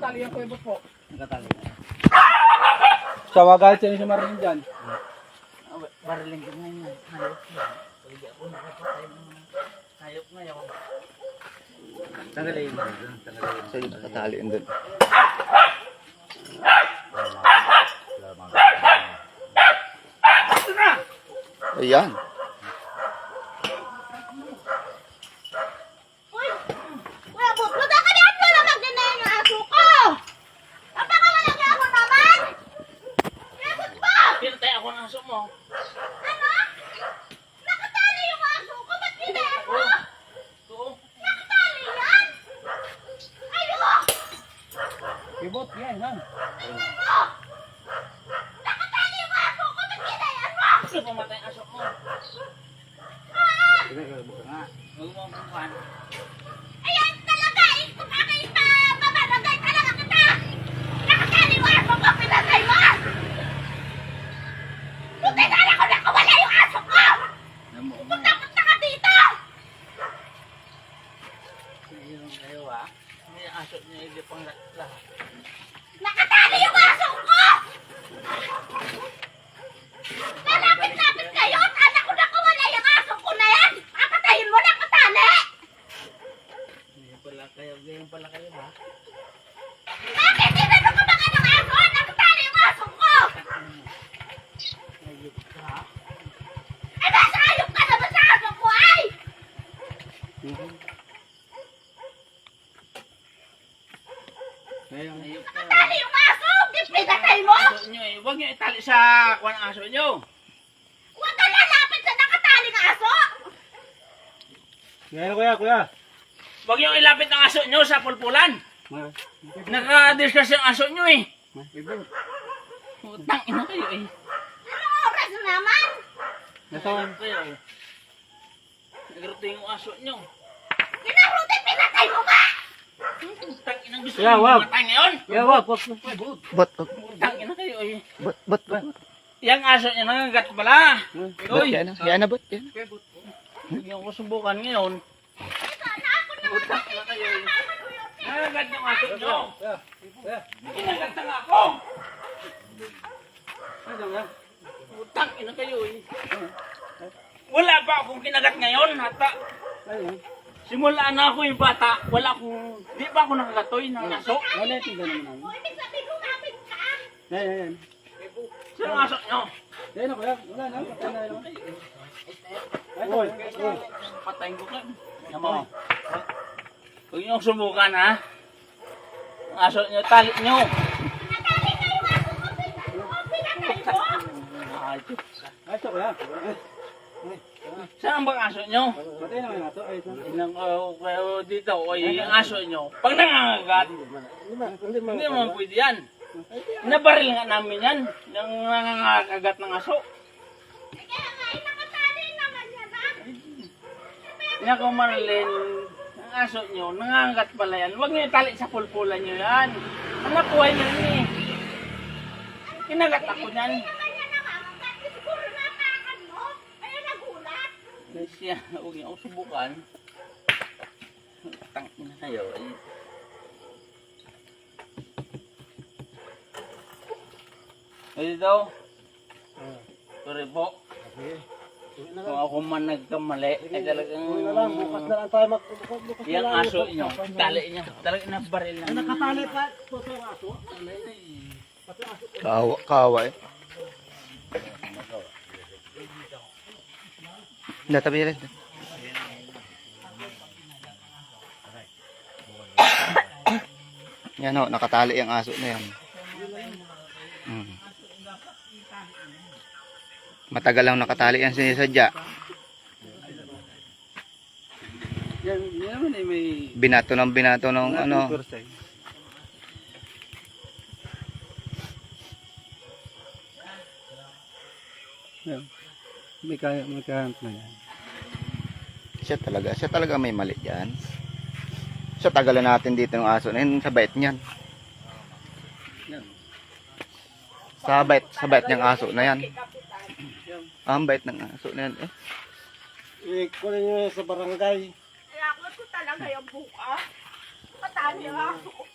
Tali yan ko po. Nakatali. Sawagal siya si Marilyn dyan. Bariling ko ngayon. Hayop na. Hindi ako nakapatay ng mga hayop ngayon. Tanggalin mo. So, yung nakatalian doon. Ayan. Uy! Kuya Bot, punta ka diyan mo na magdinayin yung aso ko! Napakamalaki ako naman! Kuya Bot ba? Pinatay ako ng aso mo. Ano? Nakatali yung aso ko! Ba't ginayan mo? Oo. Nakatali yan! Ayun! Ibot, yan, ha? Tingnan mo! Nakatali yung aso ko! Ba't ginayan mo? Kasi pumatay ang aso mo. Ah! Huwag mo kukuhan. Ayan talaga! Kung aking babalagay talaga kita! Nakatali yung aso ko! Pinagay mo! Buti sana ko nakawala yung aso ko! Punta ka dito! Ayaw ah. May aso niya hindi pang lahat. Nakatali yung aso ko! Lalapit-lapit kayo! Sana ko nakawala yung aso ko na yan! Papatayin mo na katali! Ganyan pala kayo ha. Bakit? Tinano ka ba ng aso? Nakatali yung aso ko! Hayop ka ha. Ay, basta ayok ka naman sa aso ko ay! Hayop ka. Nakatali yung aso! Pinatay mo! Aso nyo eh. Huwag nyo itali sa kuha ng aso nyo. Huwag ka lalapit sa nakataling aso! Ngayon, kuya. Huwag nyo ilapit ang aso nyo sa pulpulan. Naka-discuss yung aso nyo eh. Utang ina kayo eh. Anong oras na naman? Nasaan? Kayo eh. Nagruto yung aso nyo. Ginaruti, pinatay mo ba? Utang ina gusto Yeah, nyo wag. mamatay ngayon. Yeah, wag. Bot. Utang ina kayo eh. Bot. Yang aso nyo nangagat pala. Bot, yan na. Yan na, bot. Yan. Huwag nyo ko subukan ngayon. Utang ina kayo eh. Nangagat yung aso nyo. Kinagat na nga ako. Utang ina kayo eh. Wala pa akong kinagat ngayon. Hata. Simula na ako yung bata. Di pa ako nakagatoy ng aso. Wala, tingnan naman namin. O, ibig sabihin lumapit ka. Yan. Sino ang aso nyo? Yan na, kuya. Wala na. Patay na naman. Ay, Patayin ko kayo. Yamaw. Huwag nyo subukan ha. Ang aso nyo, tali nyo. Pinatali ka yung aso ko. Pinatay mo. Ay, Diyos. Ay, ito, kuya. Saan bang aso nyo? Patay naman na ito. Ay, ito. Inang kayo dito, o yung aso nyo. Pag nangangagat, hindi naman pwede yan. Nabaril nga namin yan. Yung nangangakagat ng aso. Kaya nga, nakatali naman yan ha. Nako Marlene, ang aso nyo, nangangagat pala yan. Huwag nyo itali sa pulpulan nyo yan. Anak buhay nyo yun eh. Kinagat ako yan. Naman yan nakakagat. Siguro natakan mo. Kaya nagulat. Siya, huwag niyo ako subukan. Tangin na kayo. Ay. Ay daw. Sorry po. Kung ako man nagkamali, ay talagang... Bukas na lang tayo Yung aso nyo, tali nyo. Talagang nabaril na. Nakatali pa. Ito yung aso. Kawa eh. Natabi rin. Yan o, nakatali ang aso na yan. Matagal lang nakatali yan sinisadya. Yan naman eh, may... Binato ng ano. Yan. May kahanap na yan. Siya talaga may mali dyan. Sa tagalan natin dito ng aso na yun, sa bait niyan. Sa bait niyang aso na yan. Ang bait ng aso na yan eh. Kunin nyo sa barangay. Kaya ako talaga yung buka. Patay yung aso ko.